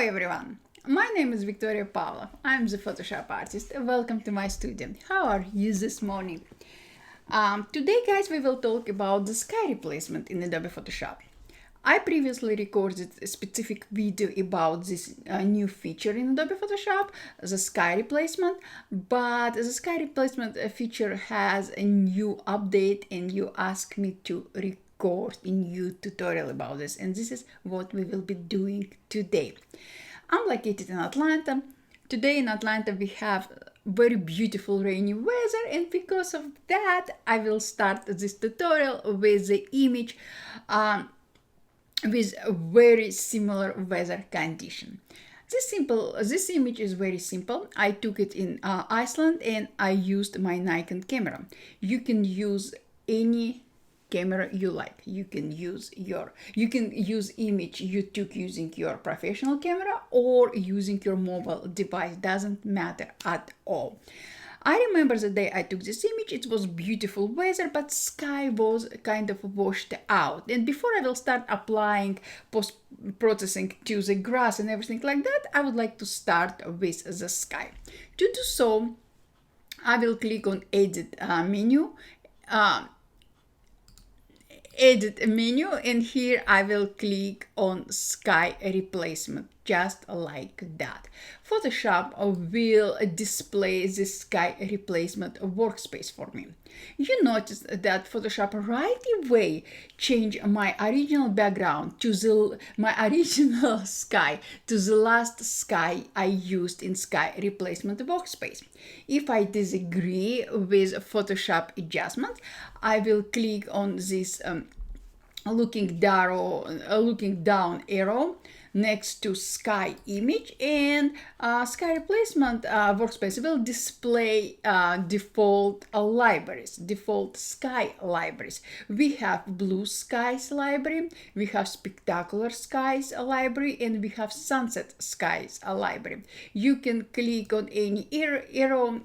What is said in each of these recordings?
everyone, my name is Victoria Pavlov. I'm the Photoshop artist. Welcome to my studio. How are you this morning? Today, guys, we will talk about the sky replacement in Adobe Photoshop. I previously recorded a specific video about this new feature in Adobe Photoshop, the sky replacement, but the sky replacement feature has a new update and you asked me to record a new tutorial about this, and this is what we will be doing today. I'm located in Atlanta. Today in Atlanta we have very beautiful rainy weather, and because of that I will start this tutorial with the image with a very similar weather condition. This image is very simple. I took it in Iceland and I used my Nikon camera. You can use any camera you like. You can use image you took using your professional camera or using your mobile device. Doesn't matter at all. I remember the day I took this image, it was beautiful weather, but sky was kind of washed out. And before I will start applying post-processing to the grass and everything like that, I would like to start with the sky. To do so, I will click on Edit menu, and here I will click on Sky Replacement, just like that. Photoshop will display the Sky Replacement workspace for me. You notice that Photoshop right away changed my original background to my original sky to the last sky I used in Sky Replacement workspace. If I disagree with Photoshop adjustment, I will click on this looking down arrow next to sky image, and sky replacement workspace will display default sky libraries. We have blue skies library, we have spectacular skies library, and we have sunset skies library. You can click on any arrow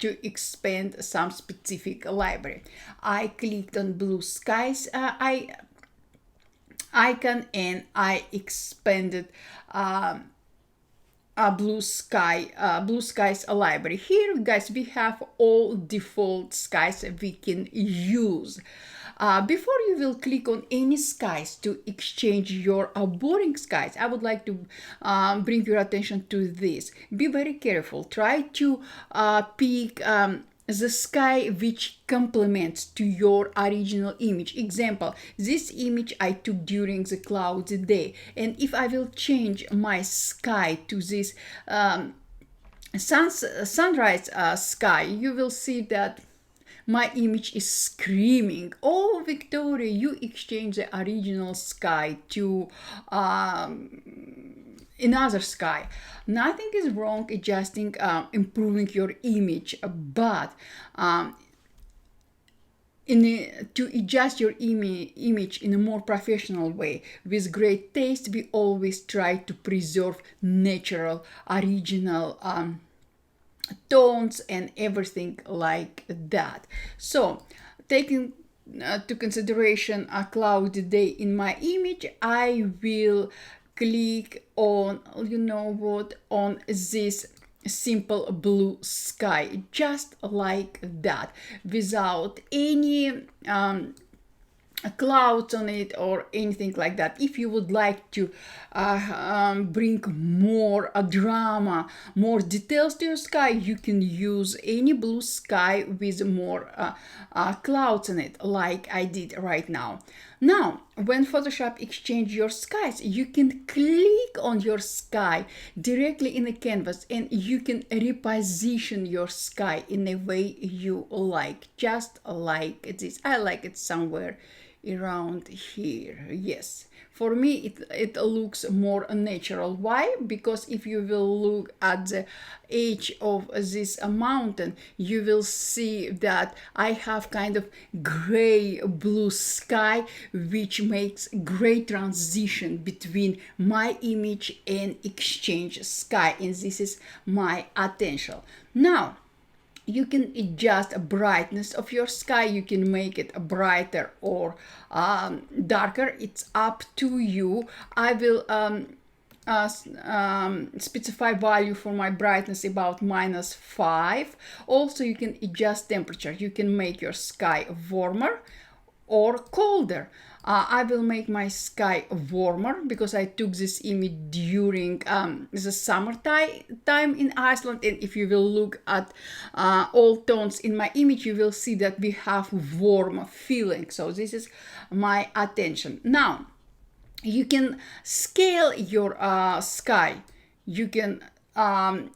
to expand some specific library. I clicked on blue skies icon and I expanded blue skies library. Here, guys, we have all default skies we can use. Before you will click on any skies to exchange your boring skies, I would like to bring your attention to this. Be very careful. Try to pick the sky which complements to your original image. Example, this image I took during the cloudy day, and if I will change my sky to this sunrise sky, you will see that my image is screaming, "Oh, Victoria, you exchanged the original sky to another sky." Nothing is wrong adjusting, improving your image, but to adjust your image in a more professional way with great taste, we always try to preserve natural, original tones and everything like that. So, taking to consideration a cloudy day in my image, I will click on, on this simple blue sky, just like that, without any clouds on it or anything like that. If you would like to bring more drama, more details to your sky, you can use any blue sky with more clouds on it, like I did right now. Now, when Photoshop exchange your skies, you can click on your sky directly in the canvas and you can reposition your sky in a way you like, just like this. I like it somewhere around here. Yes, for me it looks more natural. Why? Because if you will look at the edge of this mountain, you will see that I have kind of gray blue sky, which makes great transition between my image and exchange sky, and this is my attention. Now you can adjust the brightness of your sky. You can make it brighter or darker. It's up to you. I will specify value for my brightness about -5. Also, you can adjust temperature. You can make your sky warmer or colder. I will make my sky warmer because I took this image during the summer time in Iceland. And if you will look at all tones in my image, you will see that we have warm feeling. So this is my attention. Now, you can scale your sky. You can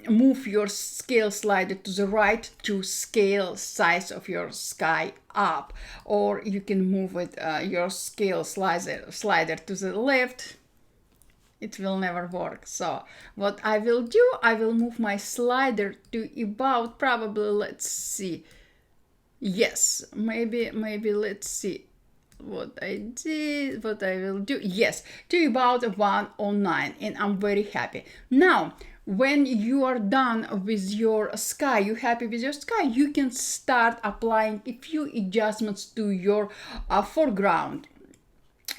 move your scale slider to the right to scale size of your sky up, or you can move it your scale slider to the left. It will never work. So what I will do, I will move my slider to about, probably, let's see, yes, maybe let's see what I did, what I will do. Yes, to about 109, and I'm very happy. Now, when you are done with your sky, you happy with your sky, you can start applying a few adjustments to your foreground.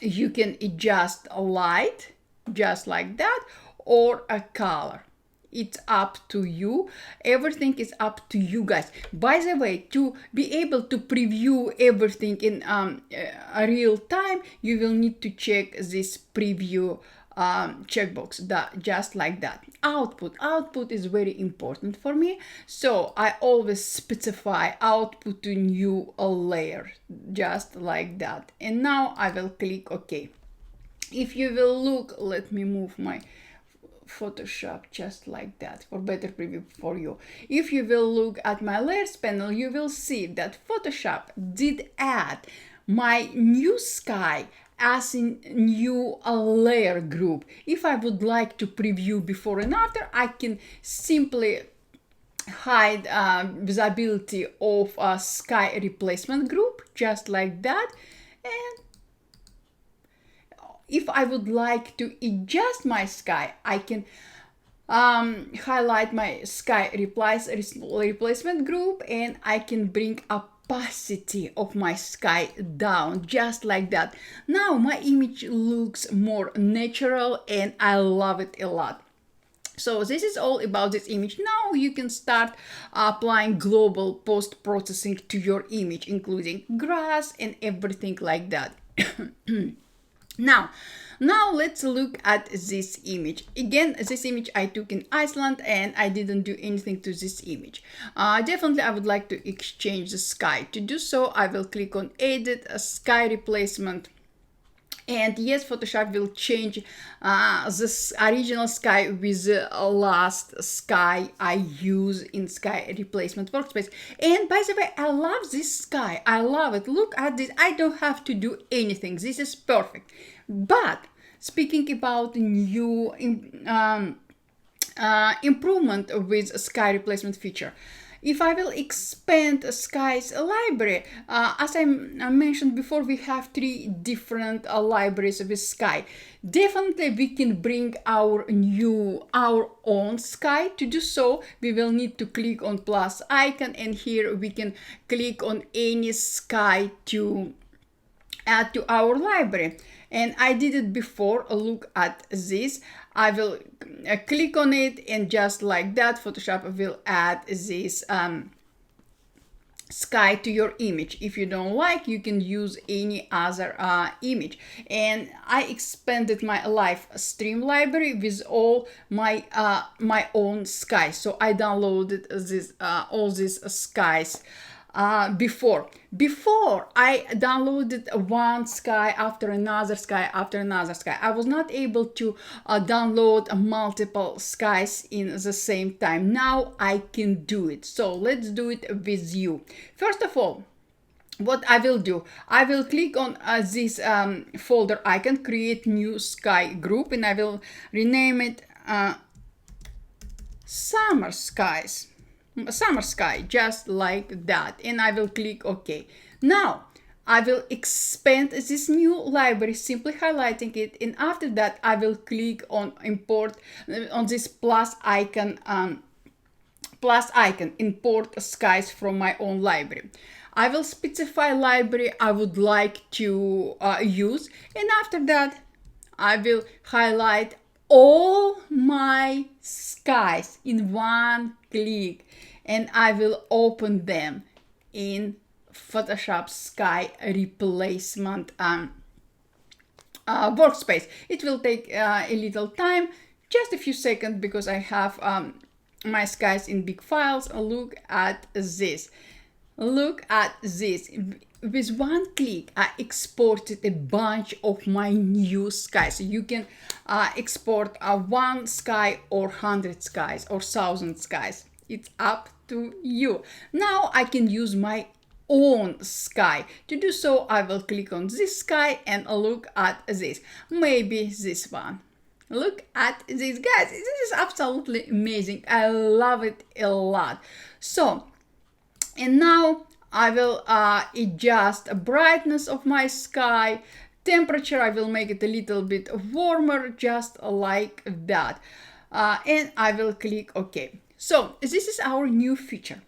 You can adjust a light, just like that, or a color. It's up to you. Everything is up to you guys. By the way, to be able to preview everything in a real time, you will need to check this preview checkbox, just like that. Output is very important for me, so I always specify output to new layer, just like that. And now I will click OK. If you will look, let me move my Photoshop just like that for better preview for you. If you will look at my layers panel, you will see that Photoshop did add my new sky as a new layer group. If I would like to preview before and after, I can simply hide visibility of a sky replacement group, just like that. And if I would like to adjust my sky, I can highlight my sky replacement group, and I can bring opacity of my sky down, just like that. Now my image looks more natural and I love it a lot. So this is all about this image. Now you can start applying global post-processing to your image, including grass and everything like that. Now let's look at this image. Again, this image I took in Iceland and I didn't do anything to this image. Definitely I would like to exchange the sky. To do so, I will click on Edit, Sky Replacement. And yes, Photoshop will change this original sky with the last sky I use in Sky Replacement Workspace. And by the way, I love this sky. I love it. Look at this. I don't have to do anything. This is perfect. But speaking about new improvement with Sky Replacement feature, if I will expand Sky's library, as I mentioned before, we have 3 different libraries with Sky. Definitely we can bring our own Sky. To do so, we will need to click on plus icon, and here we can click on any Sky to add to our library. And I did it before. Look at this. I will click on it, and just like that, Photoshop will add this sky to your image. If you don't like, you can use any other image. And I expanded my live stream library with all my own skies. So I downloaded this all these skies. Before I downloaded one sky after another sky after another sky. I was not able to download multiple skies in the same time. Now I can do it. So let's do it with you. First of all, what I will do, I will click on this folder icon, create new sky group, and I will rename it Summer Skies. Summer sky, just like that, and I will click OK. Now I will expand this new library, simply highlighting it, and after that I will click on import on this plus icon, import skies from my own library. I will specify library I would like to use, and after that I will highlight all my skies in one click, and I will open them in Photoshop sky replacement workspace. It will take a little time, just a few seconds, because I have my skies in big files. Look at this. Look at this. With one click, I exported a bunch of my new skies. You can export one sky or 100 skies or 1,000 skies. It's up to you. Now I can use my own sky. To do so, I will click on this sky and look at this. Maybe this one. Look at this, guys. This is absolutely amazing. I love it a lot. So, and now I will adjust the brightness of my sky. Temperature, I will make it a little bit warmer, just like that. And I will click OK. So this is our new feature.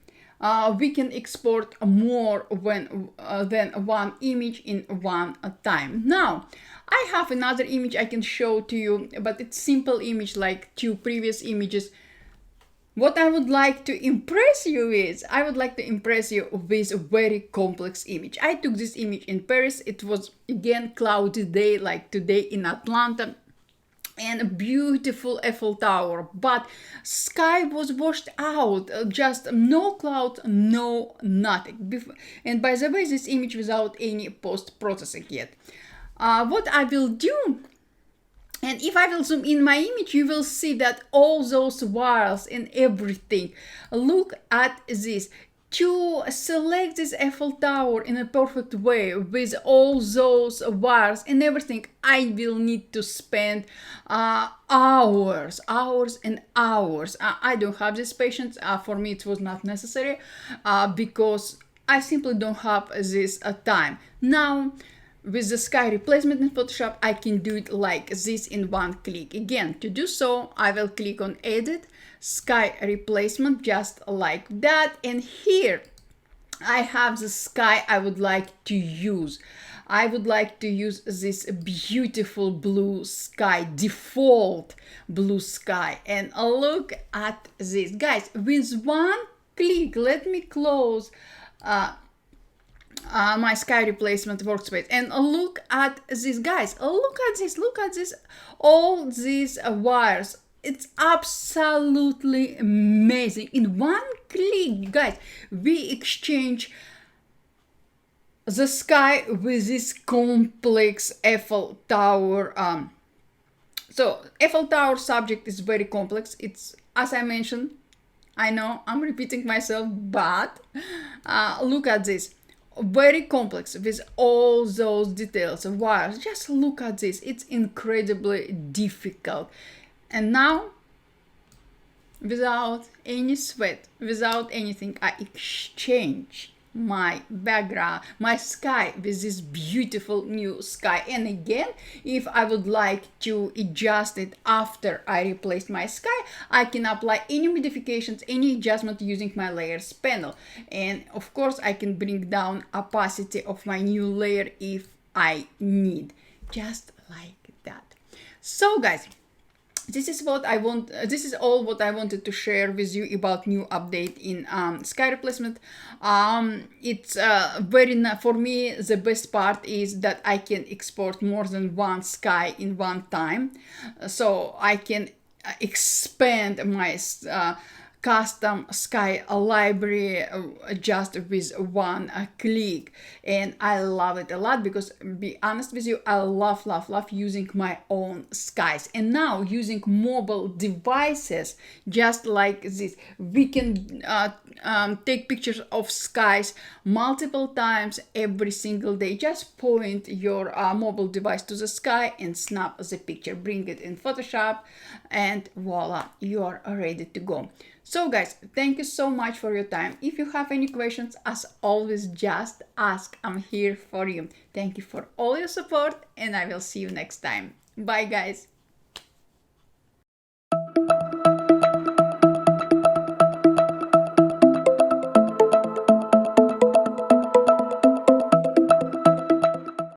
We can export more than one image in one time. Now, I have another image I can show to you, but it's simple image like two previous images. What I would like to impress you with, I would like to impress you with a very complex image. I took this image in Paris. It was again cloudy day like today in Atlanta, and a beautiful Eiffel Tower, but sky was washed out, just no cloud, no nothing. And by the way, this image without any post-processing yet. What I will do, and if I will zoom in my image, you will see that all those wires and everything. Look at this. To select this Eiffel Tower in a perfect way with all those wires and everything, I will need to spend hours and hours. I don't have this patience. For me, it was not necessary because I simply don't have this time. Now, with the sky replacement in Photoshop, I can do it like this in one click. Again, to do so, I will click on Edit, Sky Replacement, just like that. And here I have the sky I would like to use. I would like to use this beautiful blue sky, default blue sky. And look at this. Guys, with one click, let me close my sky replacement workspace and look at this, guys. Look at this, all these wires. It's absolutely amazing. In one click, guys, we exchange the sky with this complex Eiffel Tower. So Eiffel Tower subject is very complex. It's, as I mentioned, I know I'm repeating myself, but look at this. Very complex with all those details of wires. Just look at this. It's incredibly difficult. And now, without any sweat, without anything, I exchange my background, my sky, with this beautiful new sky. And again, if I would like to adjust it after I replaced my sky, I can apply any modifications, any adjustment using my layers panel. And of course, I can bring down opacity of my new layer if I need, just like that. So guys, this is what I want. This is all what I wanted to share with you about new update in sky replacement. It's for me, the best part is that I can export more than one sky in one time, so I can expand my custom sky library just with one click. And I love it a lot because, be honest with you, I love using my own skies. And now using mobile devices just like this, we can take pictures of skies multiple times every single day. Just point your mobile device to the sky and snap the picture, bring it in Photoshop, and voila, you are ready to go. So guys, thank you so much for your time. If you have any questions, as always, just ask. I'm here for you. Thank you for all your support, and I will see you next time. Bye guys.